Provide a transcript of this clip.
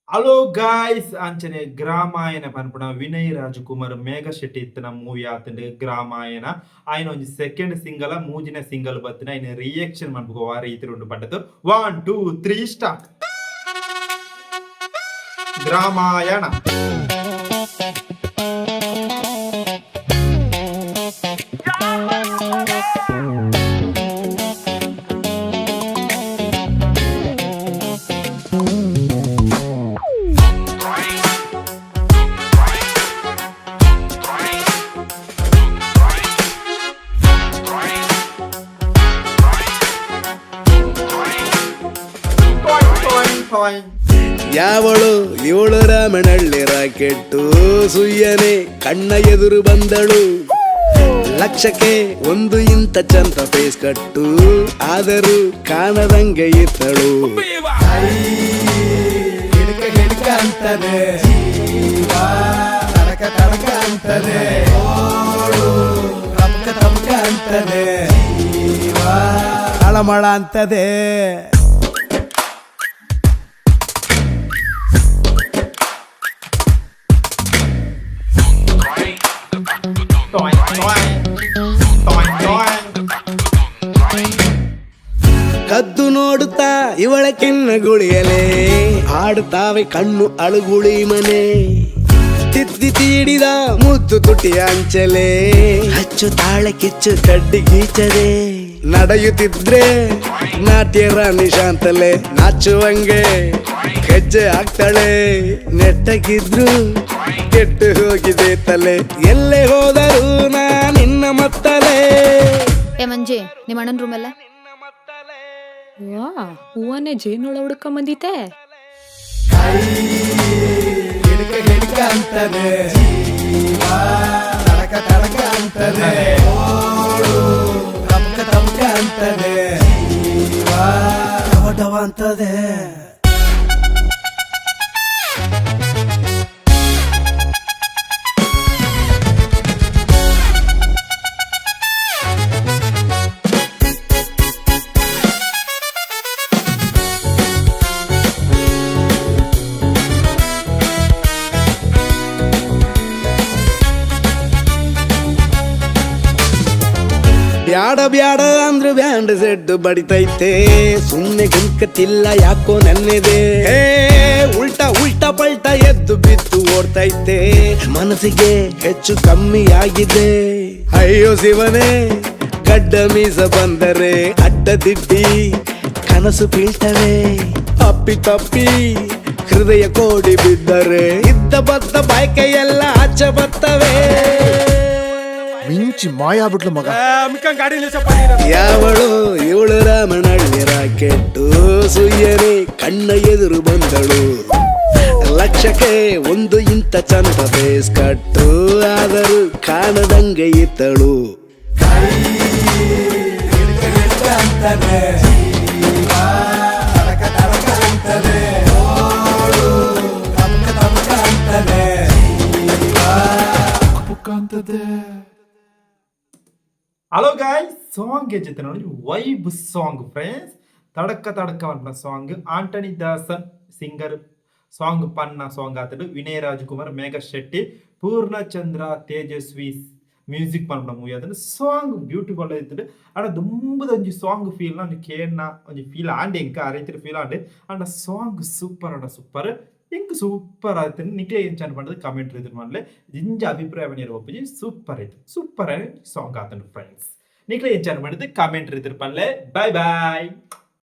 Hello guys ಅಂಚನೆ ಗ್ರಾಮಾಯಣ ಪನ್ಪುನ ವಿನಯ್ ರಾಜಕುಮಾರ್ ಮೇಘ ಶೆಟ್ಟಿ ಇತ್ತಿನ ಮೂವಿ ಆತಂಡ್ ಗ್ರಾಮಾಯಣ ಆಯ್ನ ಒಂಜಿ ಸೆಕೆಂಡ್ ಸಿಂಗಲ್ ಮೂಜಿನ ಸಿಂಗಲ್ ಬತ್ತಿನ ಆಯ್ನ ರಿಯಾಕ್ಷನ್ ಮನ್ಪುಗ ಆ ರೀತಿ ಉಂಡು ಪಟ್ಟದ್ದು 1 2 3 ಸ್ಟಾರ್ಟ್. ಗ್ರಾಮಾಯಣ ಯಾವಳು ಇವಳು ರಾಮನಳ್ಳಿ ರಾಕೆಟ್ಟು ಸುಯ್ಯನೆ ಕಣ್ಣ ಎದುರು ಬಂದಳು. ಲಕ್ಷಕ್ಕೆ ಒಂದು ಇಂಥ ಚಂದ ಫೇಸ್ ಕಟ್ಟು ಆದರೂ ಕಾಣದಂಗೆ ಇತ್ತಳು. ಹಿಡ್ಕ ಹಿಡ್ಕ ಅಂತದೆ ತಡಕ ತಡಕ ಅಂತದೆ ತಮಕ ತಮಕ ಅಂತದೆ ಅಳಮಳ ಅಂತದೆ. ಕದ್ದು ನೋಡುತ್ತಾ ಇವಳ ಕೆನ್ನ ಗುಳಿಯಲೆ ಆಡುತ್ತಾವೆ ಕಣ್ಣು ಅಳುಗುಳಿ ಮನೆ. ತಿದ್ದಿ ತೀಡಿದ ಮುದ್ದು ತುಟಿಯ ಅಂಚಲೆ ಹಚ್ಚು ತಾಳೆ ಕಿಚ್ಚು ಕಡ್ಡಿ ಗೀಚದೆ. ನಡೆಯುತ್ತಿದ್ರೆ ನಾಟ್ಯ ರಾಣಿ ಶಾಂತಲೆ ನಾಚುವಂಗೆ ಹೆಜ್ಜೆ ಹಾಕ್ತಾಳೆ. ನೆಟ್ಟಗಿದ್ರು ಕೆಟ್ಟು ಹೋಗಿದೆ ತಲೆ ಎಲ್ಲೇ ಹೋದರೂ ನಾ ನಿನ್ನ ಮತ್ತಲೆ. ಏ ಮಂಜಿ ನಿಮ್ಮ ಅಣ್ಣನ ರೂಮ್ ಎಲ್ಲ ವಾ ಹೂವನ್ನೇ ಜೇನುಳ ಹುಡುಕ ಬಂದಿತ್ತೆ. ಹಿಡ್ಕ ಹಿಡ್ಕ ಅಂತದೆ ತಡಕ ತಡಕ ಅಂತದೆ ತಮಕ ತಮಕ ಅಂತದೆ ಡವ ಡವ ಅಂತದೆ. ಬ್ಯಾಡ ಬ್ಯಾಡ ಅಂದ್ರು ಬ್ಯಾಂಡ್ ಸೆಡ್ ಬಡಿತೈತೆ ಸುಮ್ನೆ ಗುಂಕತಿಲ್ಲ ಯಾಕೋ ನನ್ನೆದೆ. ಉಲ್ಟಾ ಉಲ್ಟಾ ಪಲ್ಟಾ ಎದ್ದು ಬಿದ್ದು ಓಡ್ತೈತೆ ಮನಸ್ಸಿಗೆ ಹೆಚ್ಚು ಕಮ್ಮಿ ಆಗಿದೆ. ಅಯ್ಯೋ ಶಿವನೇ ಗಡ್ಡ ಮೀಸ ಬಂದರೆ ಅಡ್ಡ ದಿಡ್ಡಿ ಕನಸು ಬೀಳ್ತವೆ. ಅಪ್ಪಿ ತಪ್ಪಿ ಹೃದಯ ಕೋಡಿ ಬಿದ್ದರೆ ಇದ್ದ ಬದ್ದ ಬಾಯ್ಕೆಯೆಲ್ಲ ಆಚೆ ಬರ್ತವೆ. ಮಿಂಚಿ ಮಾಯ ಬಿಟ್ಲು ಮಗ. ಯಾವಳು ಇವಳು ರಾಮನಳ್ಳಿ ರಾಕೆಟ್ಟು ಸುಯ್ಯನೆ ಕಣ್ಣ ಎದುರು ಬಂದಳು. ಲಕ್ಷಕ್ಕೆ ಒಂದು ಇಂಥ ಚಂದ ಫೇಸ್ ಕಟ್ಟು ಆದರೂ ಕಾಣದಂಗೆ ಇತ್ತಳು. ಹಲೋ ಗಾಯ್ಸ್ ಸಾಂಗ್ ಜೊತೆ ನೋಡಿ ವೈಬ್ ಸಾಂಗ್ ಫ್ರೆಂಡ್ಸ್ ತಡಕ ತಡಕ ಪನ್ಪನ song Anthony Daasan singer song ಪನ್ನ ಸಾಂಗ್ ಆತಡು ವಿನಯ್ ರಾಜಕುಮಾರ್ ಮೇಘ ಶೆಟ್ಟಿ ಪೂರ್ಣಚಂದ್ರ ತೇಜಸ್ವಿ ಮ್ಯೂಸಿಕ್ ಪನ್ಪನ ಮೂವಿ ಆತಡು ಸಾಂಗ್ ಬ್ಯೂಟಿಫುಲ್ ಆಯ್ತದೆ. ಅಣ್ಣ ದುಂಬದ ಒಂಜಿ ಸಾಂಗ್ ಫೀಲ್ ಒಂದು ಕೇಳ್ನ ಒಂಜಿ ಫೀಲ್ ಆಂಡೆ ಇಂಕ ಆ ರೀತಿ ಫೀಲ್ ಆಂಡೆ ಅಂಡ ಸಾಂಗ್ ಸೂಪರ್ ಅಣ್ಣ ಸೂಪರ್ ಇಂಕ ಸೂಪರ್ ಆಯ್ತು. ನಿಕ್ಲೆ ಏನು ಚೆಂದ ಮಾಡಿದ್ರೆ ಕಮೆಂಟ್ ಇದ್ರ ಮಾಡಲೆ ಜಿಂಜ ಅಭಿಪ್ರಾಯ ಒಪ್ಪಿ ಸೂಪರ್ ಆಯ್ತು ಸೂಪರ್ ಸಾಂಗ್ ಆತನು ಫ್ರೆಂಡ್ಸ್. ನಿಕ್ಲೆ ಏನು ಚೆಂದ ಮಾಡಿದ್ರೆ ಕಮೆಂಟ್ ಇದ್ರ ಪಲ್ಲೆ ಬಾಯ್ ಬಾಯ್.